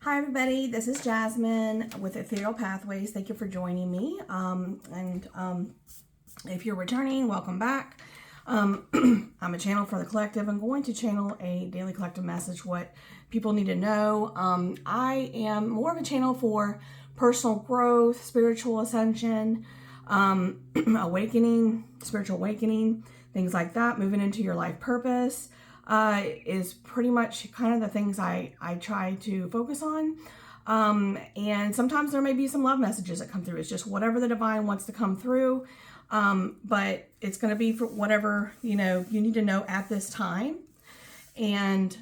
Hi everybody, this is Jasmine with Ethereal Pathways. Thank you for joining me. If you're returning, welcome back. I'm a channel for the collective. I'm going to channel a daily collective message, what people need to know. I am more of a channel for personal growth, spiritual ascension, awakening, spiritual awakening, things like that, moving into your life purpose. Is pretty much kind of the things I try to focus on. And sometimes there may be some love messages that come through. It's just whatever the divine wants to come through. But it's going to be for whatever, you need to know at this time. And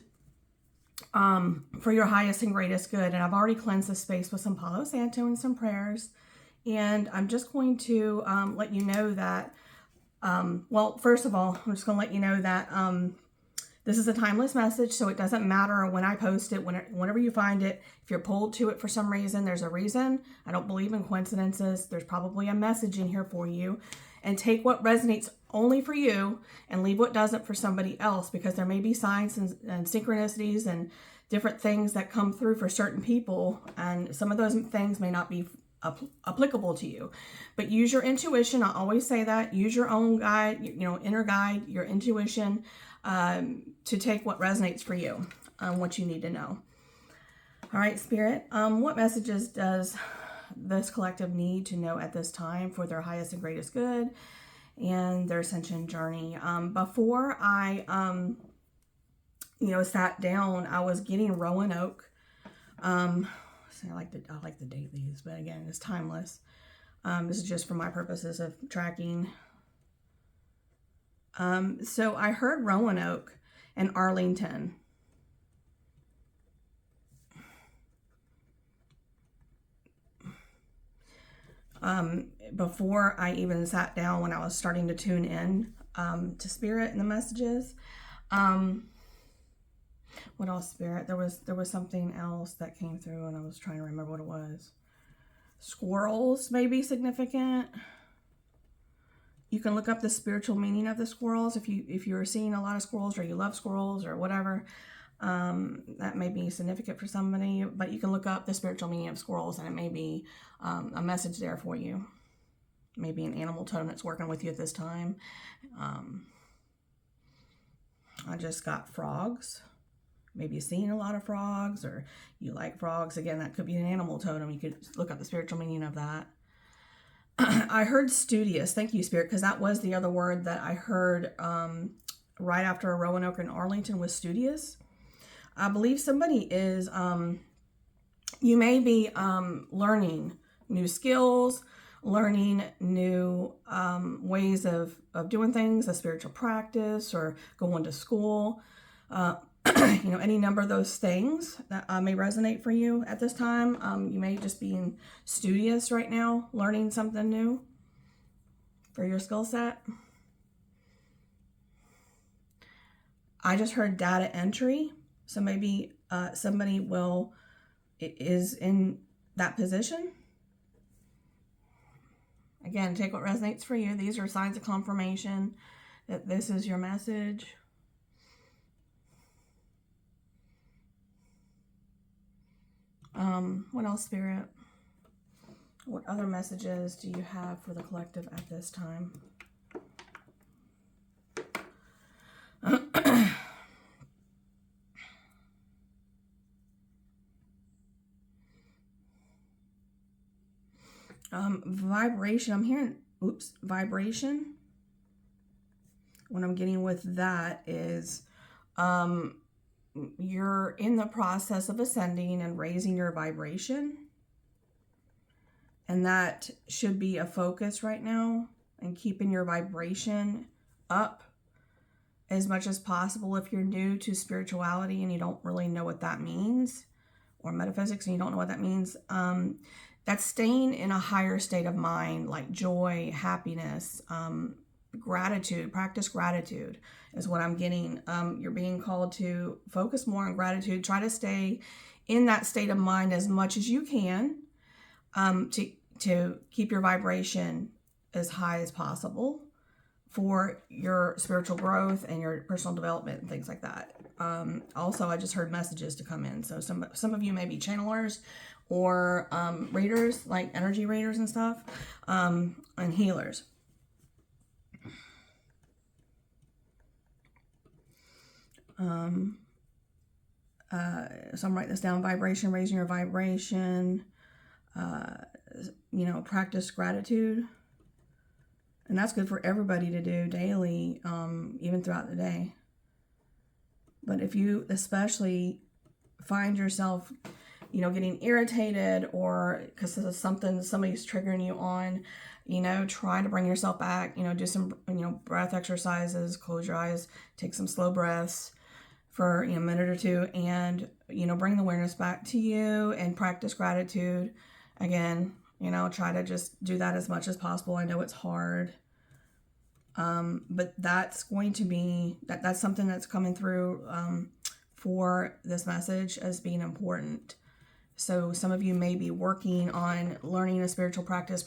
for your highest and greatest good. And I've already cleansed the space with some Palo Santo and some prayers. And I'm just going to let you know that, well, first of all, I'm just going to let you know that this is a timeless message, so it doesn't matter when I post it, whenever you find it. If you're pulled to it for some reason, there's a reason. I don't believe in coincidences. There's probably a message in here for you. And take what resonates only for you and leave what doesn't for somebody else, because there may be signs and synchronicities and different things that come through for certain people. And some of those things may not be applicable to you. But use your intuition. I always say that. Use your own guide, inner guide, your intuition, to take what resonates for you, what you need to know. All right, Spirit, what messages does this collective need to know at this time for their highest and greatest good and their ascension journey? Before I, sat down, I was getting Roanoke. So I like to date these, but again, it's timeless. This is just for my purposes of tracking. So I heard Roanoke and Arlington. Before I even sat down, when I was starting to tune in to Spirit and the messages. What else, Spirit? There was something else that came through, and I was trying to remember what it was. Squirrels may be significant. You can look up the spiritual meaning of the squirrels if you're seeing a lot of squirrels, or you love squirrels or whatever. That may be significant for somebody, but you can look up the spiritual meaning of squirrels, and it may be a message there for you. Maybe an animal totem that's working with you at this time. I just got frogs. Maybe you've seen a lot of frogs, or you like frogs. Again, that could be an animal totem. You could look up the spiritual meaning of that. I heard studious. Thank you, Spirit, because that was the other word that I heard right after Roanoke and Arlington was studious. I believe somebody is, you may be learning new skills, learning new ways of doing things, a spiritual practice, or going to school. Any number of those things that may resonate for you at this time. You may just be studious right now, learning something new for your skill set. I just heard data entry. So maybe somebody is in that position. Again, take what resonates for you. These are signs of confirmation that this is your message. What else, Spirit? What other messages do you have for the collective at this time? Vibration. I'm hearing, vibration. What I'm getting with that is, you're in the process of ascending and raising your vibration. And that should be a focus right now, and keeping your vibration up as much as possible. If you're new to spirituality and you don't really know what that means, or metaphysics and you don't know what that means, that's staying in a higher state of mind, like joy, happiness, gratitude. Practice gratitude is what I'm getting. You're being called to focus more on gratitude. Try to stay in that state of mind as much as you can, to keep your vibration as high as possible for your spiritual growth and your personal development and things like that. Also, I just heard messages to come in. So some of you may be channelers or readers, like energy readers and stuff, and healers. So I'm writing this down: vibration, raising your vibration. Practice gratitude, and that's good for everybody to do daily, even throughout the day. But if you especially find yourself, getting irritated, or because this is something somebody's triggering you on, try to bring yourself back. Do some breath exercises, close your eyes, take some slow breaths for a minute or two, and bring the awareness back to you and practice gratitude. Again, try to just do that as much as possible. I know it's hard, but that's going to be that's something that's coming through for this message as being important. So some of you may be working on learning a spiritual practice,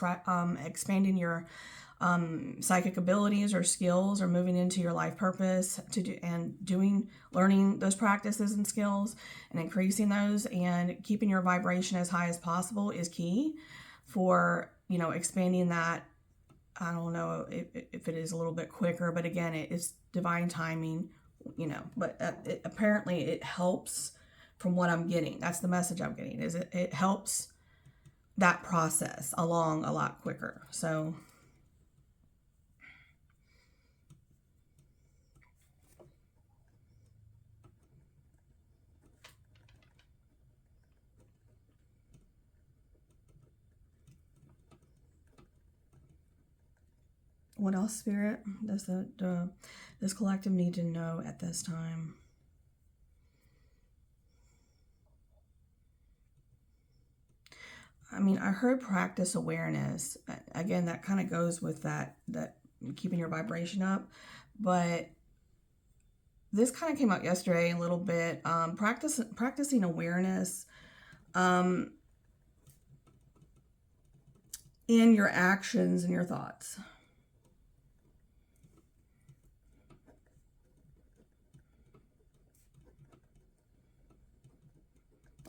expanding your psychic abilities or skills, or moving into your life purpose learning those practices and skills and increasing those, and keeping your vibration as high as possible is key for expanding that. I don't know if it is a little bit quicker, but again, it is divine timing, but apparently it helps. From what I'm getting, that's the message I'm getting, is it helps that process along a lot quicker. So what else, Spirit, does this collective need to know at this time? I heard practice awareness. Again, that kind of goes with that keeping your vibration up. But this kind of came out yesterday a little bit. Practicing awareness in your actions and your thoughts.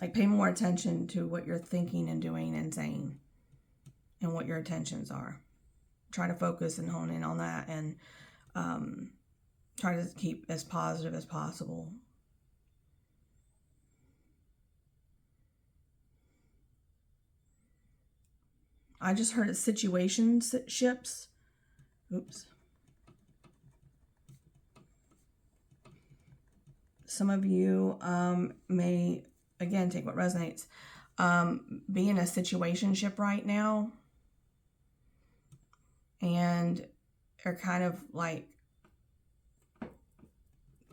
Like, pay more attention to what you're thinking and doing and saying, and what your intentions are. Try to focus and hone in on that, and try to keep as positive as possible. I just heard situationships. Oops. Some of you may, again, take what resonates, be in a situationship right now, and are kind of like,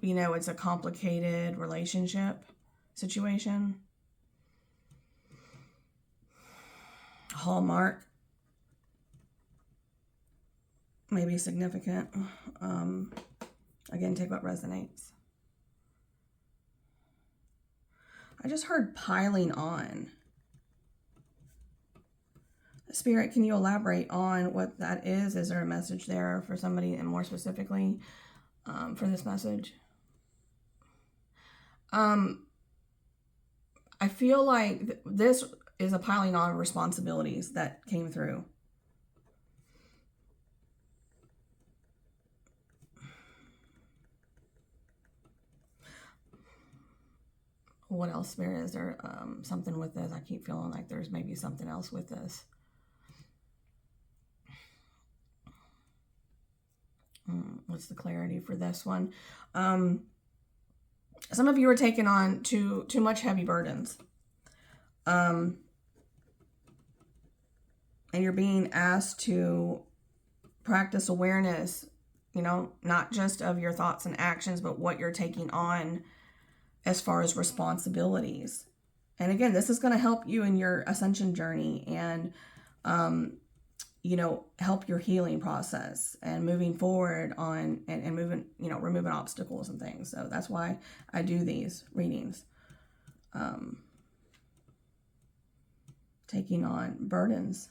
it's a complicated relationship situation. Hallmark may be significant. Again, take what resonates. I just heard piling on. Spirit, can you elaborate on what that is? Is there a message there for somebody, and more specifically for this message? I feel like this is a piling on of responsibilities that came through. What else, Spirit? Is there something with this? I keep feeling like there's maybe something else with this. What's the clarity for this one? Some of you are taking on too much heavy burdens. And you're being asked to practice awareness, not just of your thoughts and actions, but what you're taking on as far as responsibilities. And again, this is going to help you in your ascension journey, and help your healing process and moving forward on and moving, removing obstacles and things. So that's why I do these readings. Taking on burdens.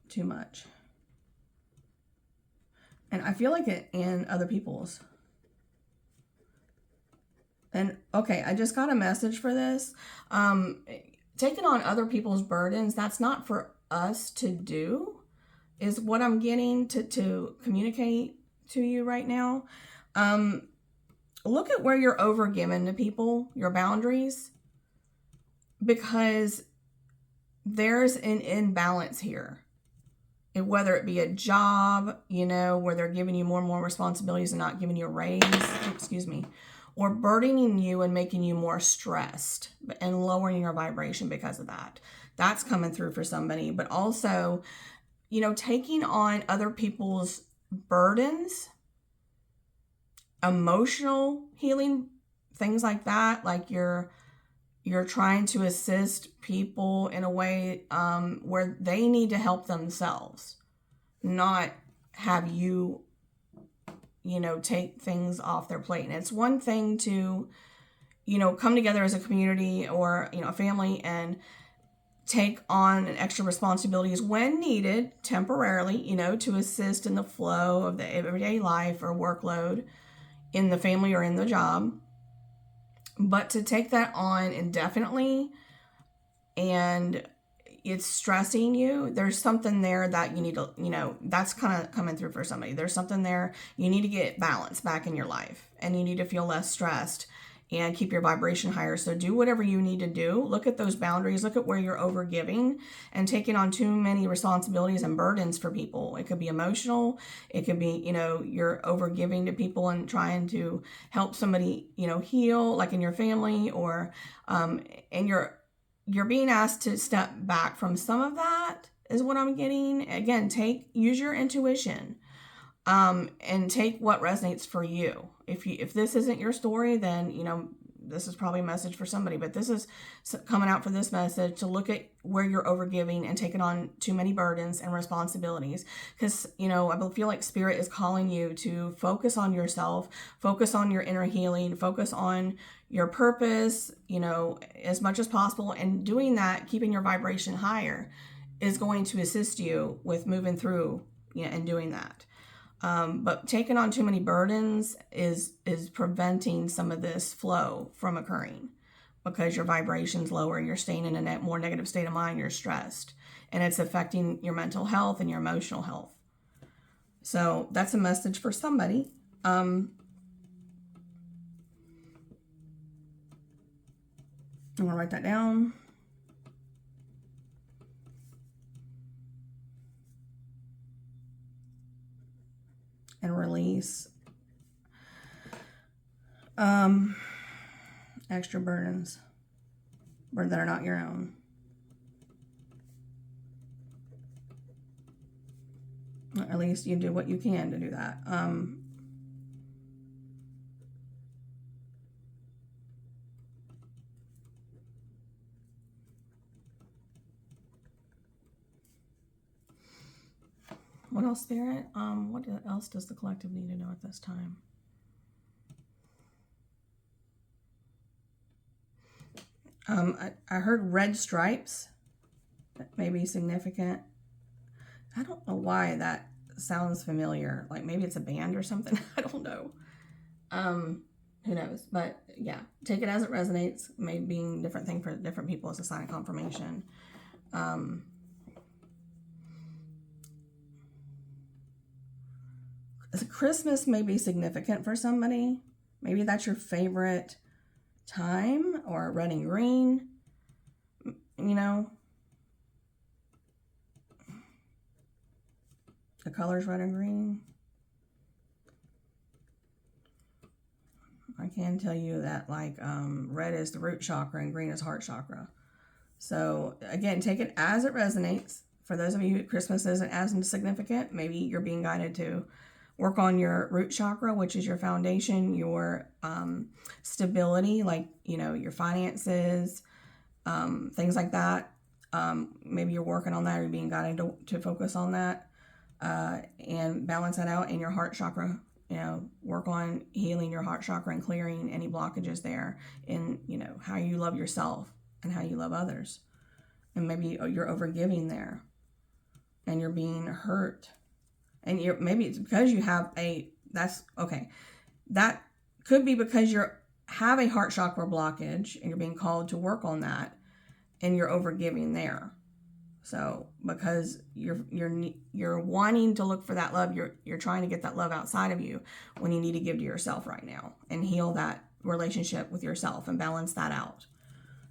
Too much. And I feel like it in other people's. And okay, I just got a message for this. Taking on other people's burdens, that's not for us to do, is what I'm getting to communicate to you right now. Look at where you're overgiven to people, your boundaries, because there's an imbalance here. And whether it be a job, where they're giving you more and more responsibilities and not giving you a raise, or burdening you and making you more stressed and lowering your vibration because of that. That's coming through for somebody. But also, taking on other people's burdens, emotional healing, things like that, like you're trying to assist people in a way where they need to help themselves, not have you, take things off their plate. And it's one thing to, come together as a community or, a family and take on extra responsibilities when needed temporarily, to assist in the flow of the everyday life or workload in the family or in the job. But to take that on indefinitely and it's stressing you, there's something there that you need to, that's kind of coming through for somebody. There's something there. You need to get balance back in your life and you need to feel less stressed and keep your vibration higher. So do whatever you need to do. Look at those boundaries. Look at where you're overgiving and taking on too many responsibilities and burdens for people. It could be emotional. It could be, you're overgiving to people and trying to help somebody, heal, like in your family, or and you're being asked to step back from some of that is what I'm getting. Again, use your intuition. And take what resonates for you. If this isn't your story, then, this is probably a message for somebody, but this is coming out for this message to look at where you're overgiving and taking on too many burdens and responsibilities. Because, I feel like Spirit is calling you to focus on yourself, focus on your inner healing, focus on your purpose, as much as possible. And doing that, keeping your vibration higher, is going to assist you with moving through, and doing that. But taking on too many burdens is preventing some of this flow from occurring because your vibration's lower, you're staying in a more negative state of mind, you're stressed, and it's affecting your mental health and your emotional health. So that's a message for somebody. I'm going to write that down. And release extra burdens that are not your own. At least you do what you can to do that. What else, Spirit? What else does the collective need to know at this time? I heard red stripes. That may be significant. I don't know why that sounds familiar. Like maybe it's a band or something. I don't know. Who knows? But yeah, take it as it resonates. Maybe being different thing for different people as a sign of confirmation. Christmas may be significant for somebody. Maybe that's your favorite time, or red and green, the colors red and green. I can tell you that red is the root chakra and green is heart chakra. So again, take it as it resonates. For those of you who Christmas isn't as significant, maybe you're being guided to work on your root chakra, which is your foundation, your stability, your finances, things like that. Maybe you're working on that, or you're being guided to focus on that and balance that out. In your heart chakra, work on healing your heart chakra and clearing any blockages there in, how you love yourself and how you love others. And maybe you're overgiving there and you're being hurt. And maybe it's because you have that's okay. That could be because you're have a heart chakra blockage and you're being called to work on that, and you're overgiving there. So because you're wanting to look for that love, you're trying to get that love outside of you when you need to give to yourself right now and heal that relationship with yourself and balance that out.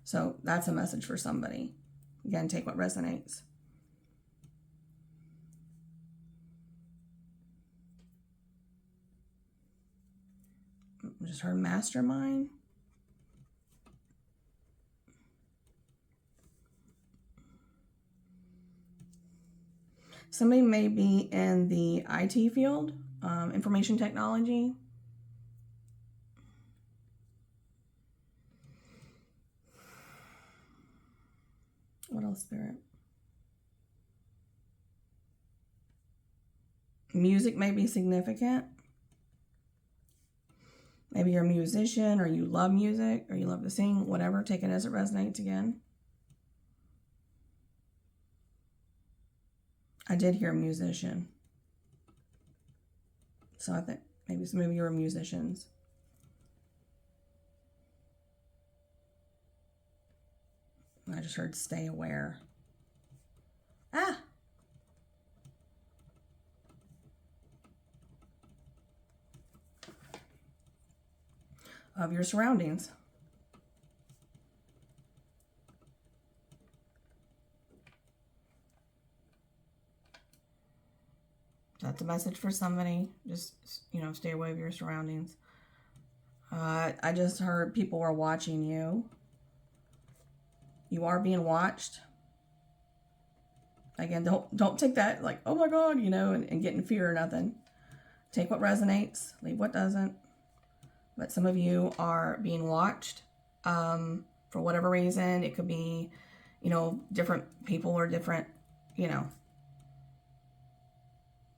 So that's a message for somebody. Again, take what resonates. I just heard mastermind. Somebody may be in the IT field, information technology. What else, Spirit? Music may be significant. Maybe you're a musician, or you love music, or you love to sing, whatever. Take it as it resonates again. I did hear musician. So I think maybe some of you are musicians. I just heard stay aware. Ah! Of your surroundings. That's a message for somebody. Just, stay away of your surroundings. I just heard people are watching you. You are being watched. Again, don't take that like, oh my God, and get in fear or nothing. Take what resonates, leave what doesn't. But some of you are being watched for whatever reason. It could be, different people or different,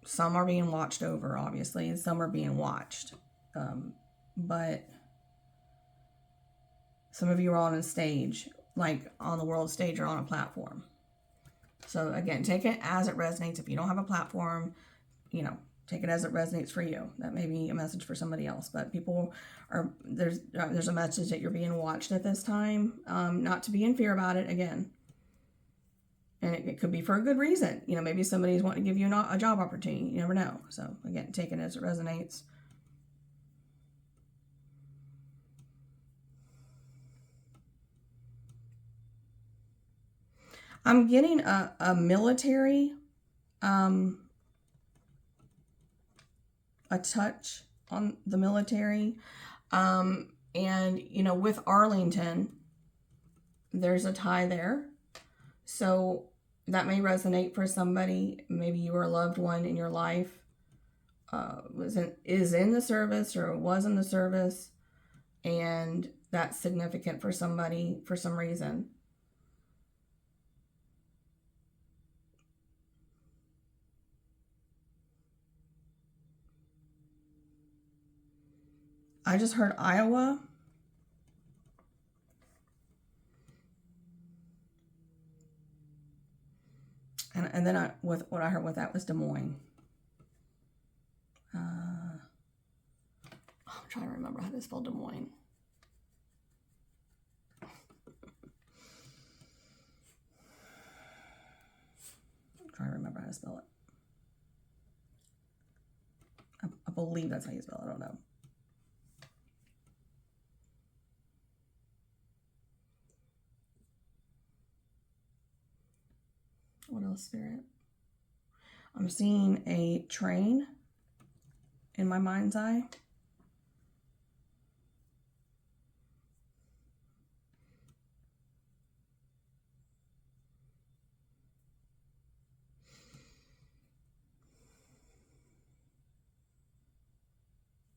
some are being watched over, obviously, and some are being watched. But some of you are on a stage, like on the world stage or on a platform. So again, take it as it resonates. If you don't have a platform, take it as it resonates for you. That may be a message for somebody else, but people are, there's a message that you're being watched at this time. Not to be in fear about it again. And it could be for a good reason. Maybe somebody's wanting to give you a job opportunity. You never know. So again, take it as it resonates. I'm getting a military, a touch on the military. And, with Arlington, there's a tie there. So that may resonate for somebody. Maybe you or a loved one in your life is in the service or was in the service, and that's significant for somebody for some reason. I just heard Iowa. And then what I heard with that was Des Moines. I'm trying to remember how to spell Des Moines. I'm trying to remember how to spell it. I believe that's how you spell it. I don't know. What else, Spirit? I'm seeing a train in my mind's eye.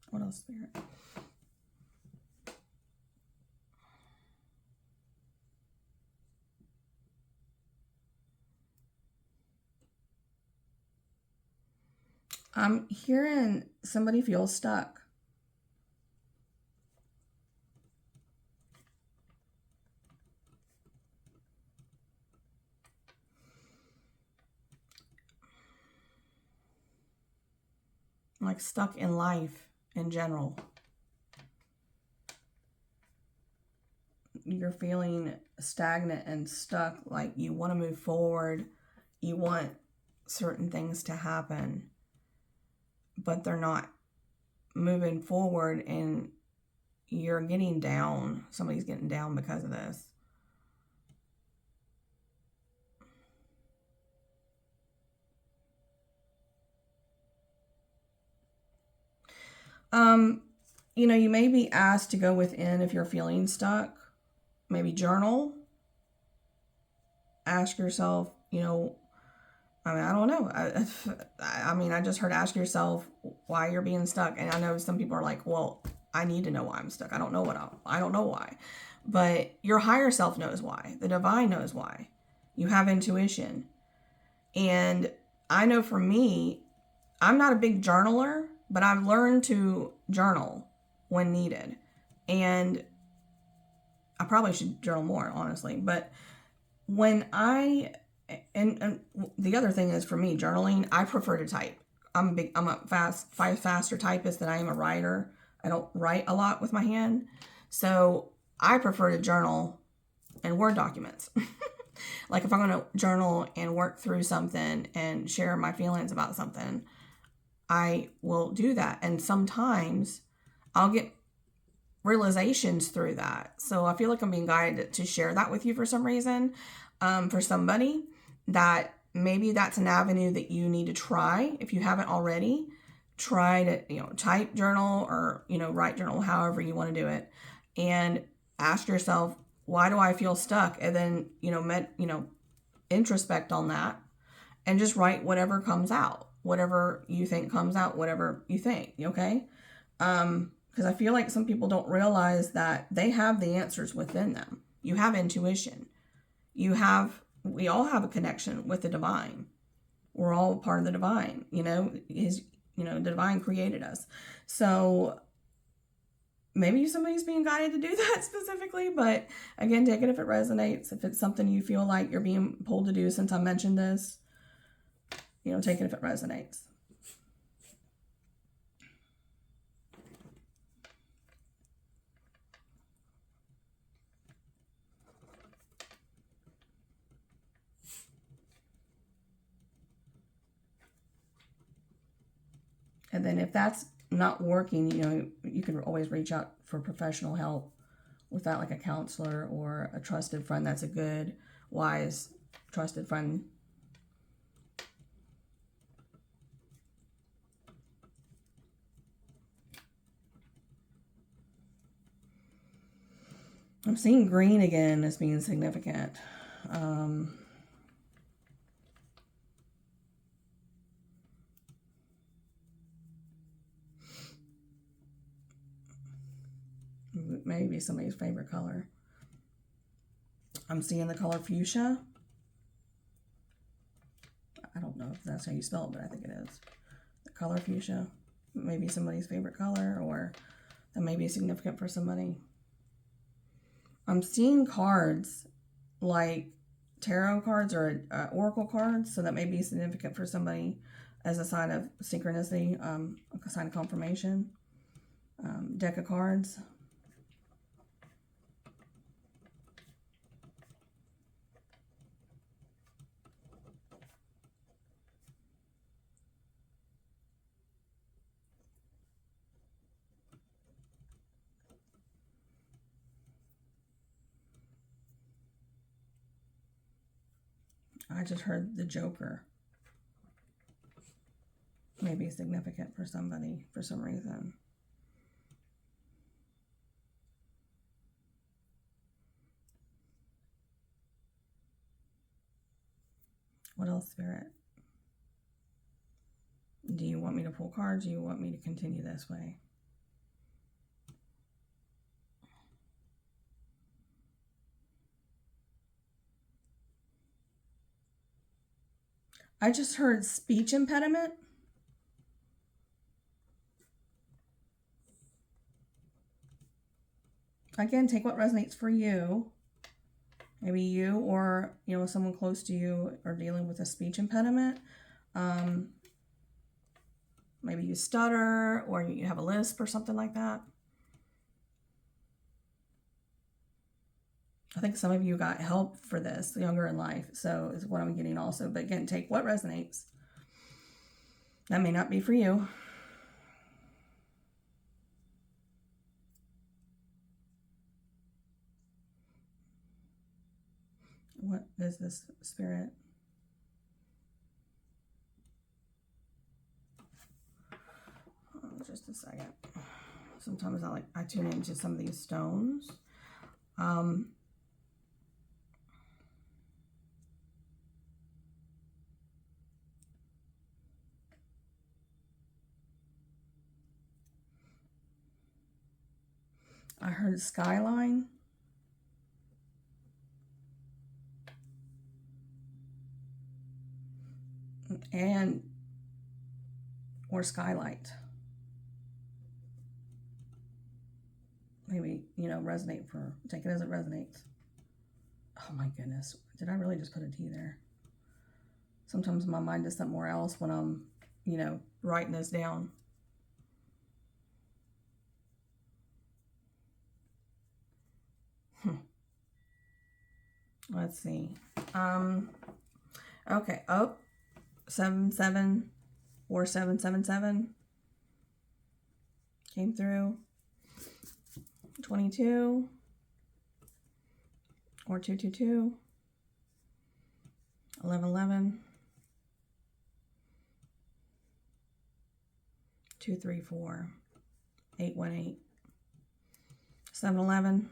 What else, Spirit? I'm hearing somebody feels stuck. Like stuck in life in general. you're feeling stagnant and stuck, like you want to move forward, you want certain things to happen, but they're not moving forward, and you're getting down. Somebody's getting down because of this. You know, you may be asked to go within if you're feeling stuck. Maybe journal. Ask yourself, you know, I mean, I don't know. I mean, I just heard ask yourself why you're being stuck. And I know some people are like, well, I need to know why I'm stuck. I don't know I don't know why. But your higher self knows why. The divine knows why. You have intuition. And I know for me, I'm not a big journaler, but I've learned to journal when needed. And I probably should journal more, honestly. But when and the other thing is, for me, journaling, I prefer to type. I'm a faster typist than I am a writer. I don't write a lot with my hand. So I prefer to journal in Word documents. Like if I'm going to journal and work through something and share my feelings about something, I will do that. And sometimes I'll get realizations through that. So I feel like I'm being guided to share that with you for some reason. For somebody that maybe that's an avenue that you need to try. If you haven't already, try to, you know, type journal or, you know, write journal, however you want to do it. And ask yourself, why do I feel stuck? And then, you know, introspect on that and just write whatever comes out, whatever you think comes out, whatever you think. Okay. Because I feel like some people don't realize that they have the answers within them. You have intuition. We all have a connection with the divine. We're all part of the divine, you know, the divine created us. So maybe somebody's being guided to do that specifically, but again, take it if it resonates. If it's something you feel like you're being pulled to do, since I mentioned this, you know, take it if it resonates. And then if that's not working, you know, you can always reach out for professional help with that, like a counselor or a trusted friend that's a good, wise, trusted friend. I'm seeing green again as being significant. Maybe somebody's favorite color. I'm seeing the color fuchsia. I don't know if that's how you spell it, but I think it is. The color fuchsia. Maybe somebody's favorite color, or that may be significant for somebody. I'm seeing cards like tarot cards or oracle cards, so that may be significant for somebody as a sign of synchronicity, a sign of confirmation. Deck of cards. I just heard the Joker. Maybe significant for somebody for some reason. What else, Spirit? Do you want me to pull cards? Do you want me to continue this way? I just heard speech impediment. Again, take what resonates for you. Maybe you or, you know, someone close to you are dealing with a speech impediment. Maybe you stutter or you have a lisp or something like that. I think some of you got help for this younger in life. So is what I'm getting also. But again, take what resonates. That may not be for you. What is this, Spirit? Just a second. Sometimes I tune into some of these stones. I heard skyline. And or skylight. Maybe, resonate for, take it as it resonates. Oh my goodness. Did I really just put a T there? Sometimes my mind does something more else when I'm, writing this down. Let's see. Okay. Oh, 77 or 777 came through. 22 or 222. 1111. 234. 818. 711.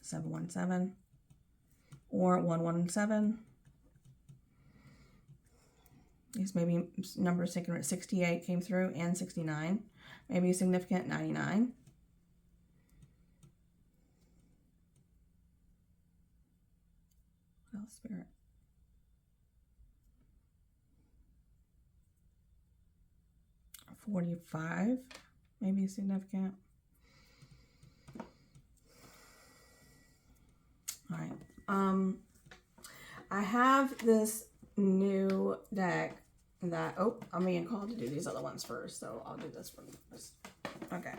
717. Or 117. These maybe numbers taken 68 came through and 69. Maybe significant 99. What else, Spirit? $45, maybe significant. All right. I have this new deck that, I'm being called to do these other ones first, so I'll do this one first. Okay.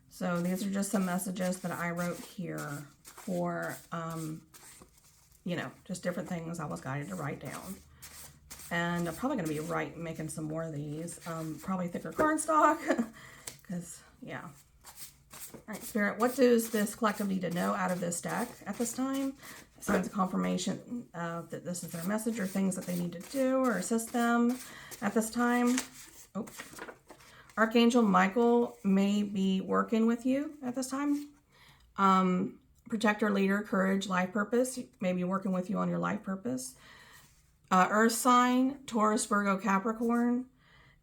So these are just some messages that I wrote here for, just different things I was guided to write down. And I'm probably going to be making some more of these, probably thicker cardstock, because, yeah. All right, Spirit, what does this collective need to know out of this deck at this time? Signs of confirmation that this is their message or things that they need to do or assist them at this time. Oh, Archangel Michael may be working with you at this time. Protector, leader, courage, life purpose, may be working with you on your life purpose. Earth sign, Taurus, Virgo, Capricorn.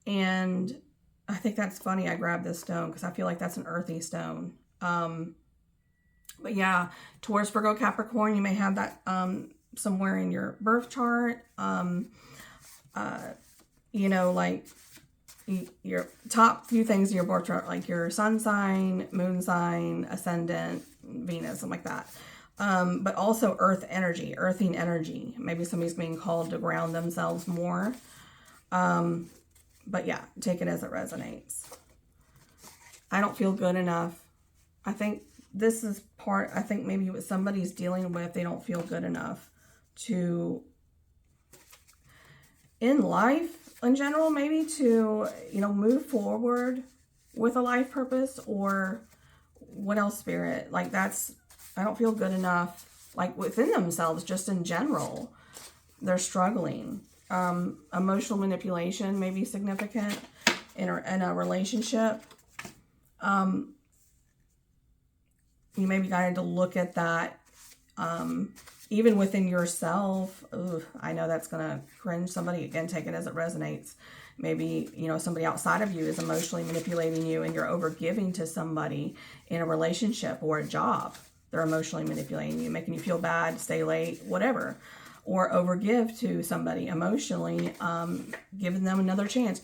And I think that's funny I grabbed this stone because I feel like that's an earthy stone. But yeah, Taurus, Virgo, Capricorn, you may have that somewhere in your birth chart. Like your top few things in your birth chart, like your sun sign, moon sign, ascendant, Venus, something like that. But also earth energy, earthing energy. Maybe somebody's being called to ground themselves more. But yeah, take it as it resonates. I don't feel good enough. I think this is maybe what somebody's dealing with, they don't feel good enough to, in life in general, maybe to, move forward with a life purpose or what else, Spirit? Like I don't feel good enough, like within themselves, just in general. They're struggling. Emotional manipulation may be significant in a relationship. You may be guided to look at that, even within yourself. Ugh, I know that's going to cringe somebody. Again, take it as it resonates. Maybe, somebody outside of you is emotionally manipulating you and you're overgiving to somebody in a relationship or a job. They're emotionally manipulating you, making you feel bad, stay late, whatever. Or overgive to somebody emotionally, giving them another chance.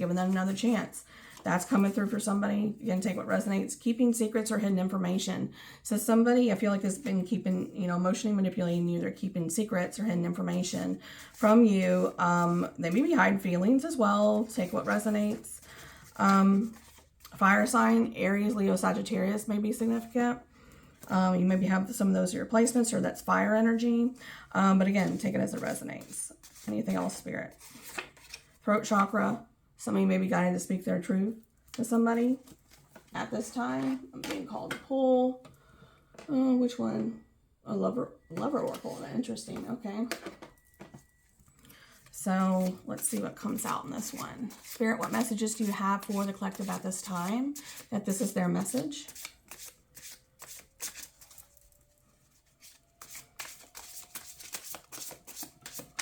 That's coming through for somebody. You can take what resonates. Keeping secrets or hidden information. So somebody, I feel like, has been keeping, emotionally manipulating you. They're keeping secrets or hidden information from you. They may be hiding feelings as well. Take what resonates. Fire sign, Aries, Leo, Sagittarius may be significant. You maybe have some of those are your placements, or that's fire energy. But again, take it as it resonates. Anything else, Spirit? Throat chakra. Somebody maybe guiding to speak their truth to somebody at this time. I'm being called to pull. Which one? A lover oracle. Interesting. Okay. So let's see what comes out in this one. Spirit, what messages do you have for the collective at this time? That this is their message.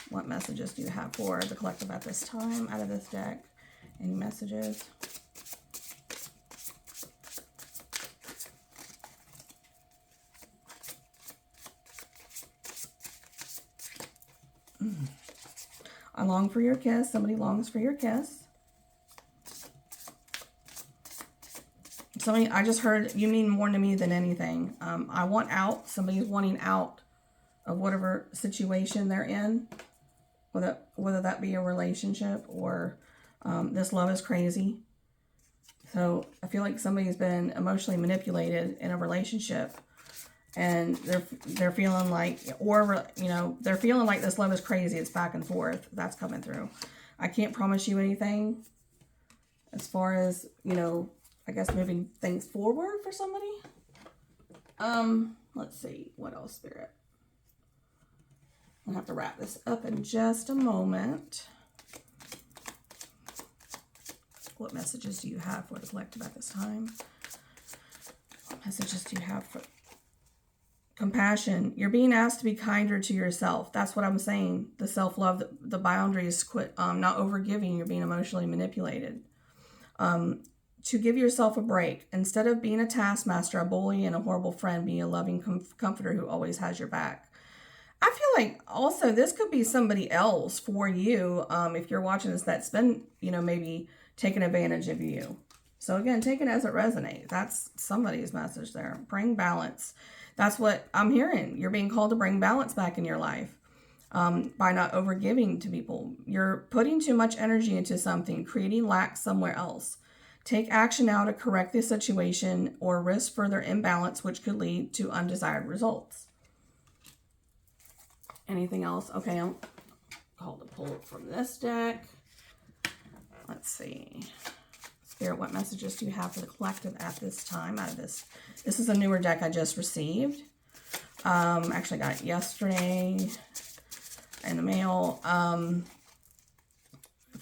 What messages do you have for the collective at this time out of this deck? Any messages? I long for your kiss. Somebody longs for your kiss. Somebody, I just heard, you mean more to me than anything. I want out. Somebody's wanting out of whatever situation they're in. Whether that be a relationship or this love is crazy. So I feel like somebody's been emotionally manipulated in a relationship, and they're feeling like, or you know, they're feeling like this love is crazy. It's back and forth. That's coming through. I can't promise you anything as far as, you know, I guess moving things forward for somebody. Let's see what else, Spirit. I'll have to wrap this up in just a moment. What messages do you have for the collective at this time? What messages do you have for compassion? You're being asked to be kinder to yourself. That's what I'm saying. The self-love, the boundaries, quit not overgiving. You're being emotionally manipulated. To give yourself a break. Instead of being a taskmaster, a bully, and a horrible friend, be a loving comforter who always has your back. I feel like also this could be somebody else for you, if you're watching this, that's been, you know, maybe taking advantage of you. So again, take it as it resonates. That's somebody's message there. Bring balance. That's what I'm hearing. You're being called to bring balance back in your life by not overgiving to people. You're putting too much energy into something, creating lack somewhere else. Take action now to correct the situation or risk further imbalance, which could lead to undesired results. Anything else? Okay, I'm called to pull from this deck. Let's see. Spirit, what messages do you have for the collective at this time out of this? This is a newer deck I just received. Actually got it yesterday in the mail.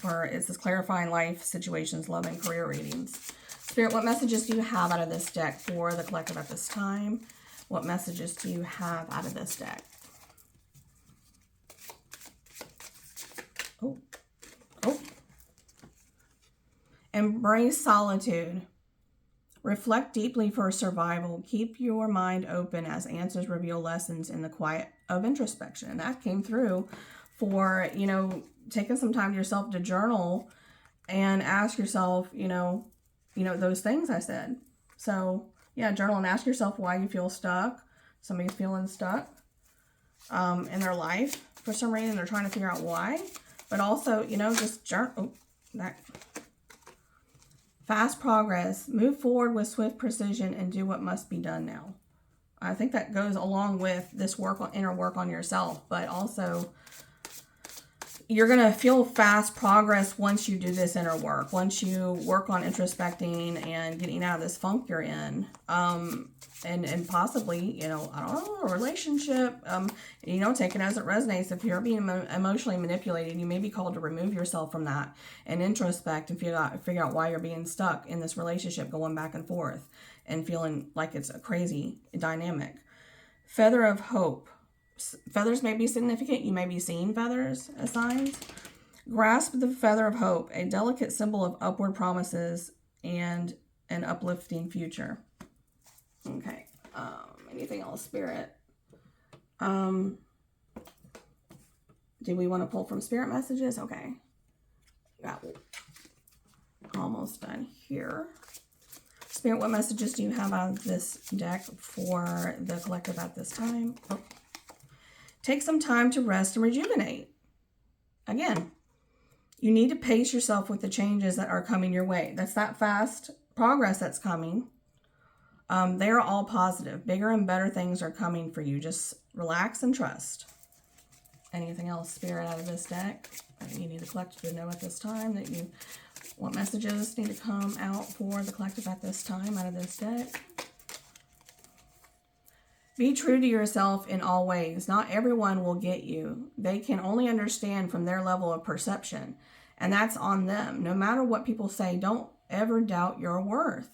It says clarifying life situations, love, and career readings. Spirit, what messages do you have out of this deck for the collective at this time? What messages do you have out of this deck? Oh. Embrace solitude. Reflect deeply for survival. Keep your mind open as answers reveal lessons in the quiet of introspection. And that came through for, you know, taking some time to yourself to journal and ask yourself, you know, those things I said. So yeah, journal and ask yourself why you feel stuck. Somebody's feeling stuck in their life for some reason. They're trying to figure out why. But also, you know, just journal. Fast progress. Move forward with swift precision and do what must be done now. I think that goes along with this inner work on yourself, but also you're going to feel fast progress once you do this inner work, once you work on introspecting and getting out of this funk you're in. And possibly, you know, I don't know, a relationship, you know, take it as it resonates. If you're being emotionally manipulated, you may be called to remove yourself from that and introspect and figure out why you're being stuck in this relationship, going back and forth and feeling like it's a crazy dynamic. Feather of hope. Feathers may be significant. You may be seeing feathers as signs. Grasp the feather of hope, a delicate symbol of upward promises and an uplifting future. Okay. Anything else, Spirit? Do we want to pull from Spirit messages? Okay. Got almost done here. Spirit, what messages do you have out of this deck for the collective at this time? Oh. Take some time to rest and rejuvenate. Again, you need to pace yourself with the changes that are coming your way. That's that fast progress that's coming. They're all positive. Bigger and better things are coming for you. Just relax and trust. Anything else, Spirit, out of this deck that you need the collective to know at this time? That you, what messages need to come out for the collective at this time out of this deck? Be true to yourself in all ways. Not everyone will get you. They can only understand from their level of perception, and that's on them. No matter what people say, don't ever doubt your worth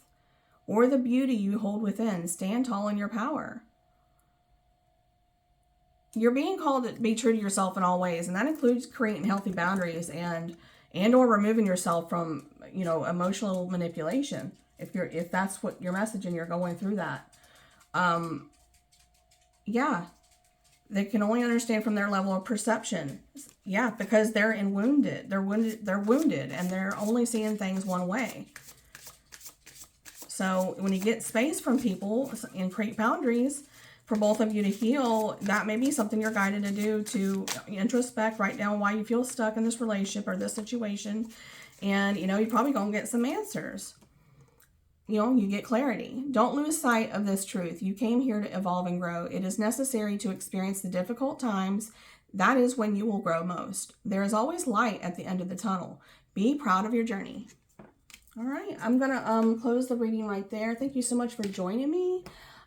or the beauty you hold within. Stand tall in your power. You're being called to be true to yourself in all ways, and that includes creating healthy boundaries and or removing yourself from, you know, emotional manipulation. If that's what your message and you're going through that. Yeah, they can only understand from their level of perception. Yeah, because they're wounded. They're wounded, and they're only seeing things one way. So when you get space from people and create boundaries for both of you to heal, that may be something you're guided to do, to introspect, write down why you feel stuck in this relationship or this situation. And, you know, you're probably going to get some answers. You know, you get clarity. Don't lose sight of this truth. You came here to evolve and grow. It is necessary to experience the difficult times. That is when you will grow most. There is always light at the end of the tunnel. Be proud of your journey. All right, I'm going to close the reading right there. Thank you so much for joining me.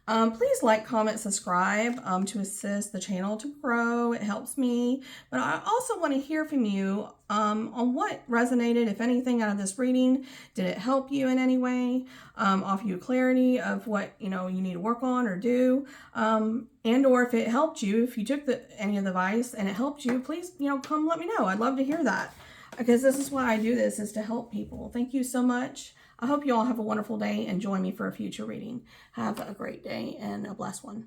Please like, comment, subscribe to assist the channel to grow. It helps me. But I also want to hear from you on what resonated, if anything, out of this reading. Did it help you in any way? Offer you clarity of what, you know, you need to work on or do? And or if it helped you, if you took any of the advice and it helped you, please, you know, come let me know. I'd love to hear that, because this is why I do this, is to help people. Thank you so much. I hope you all have a wonderful day and join me for a future reading. Have a great day and a blessed one.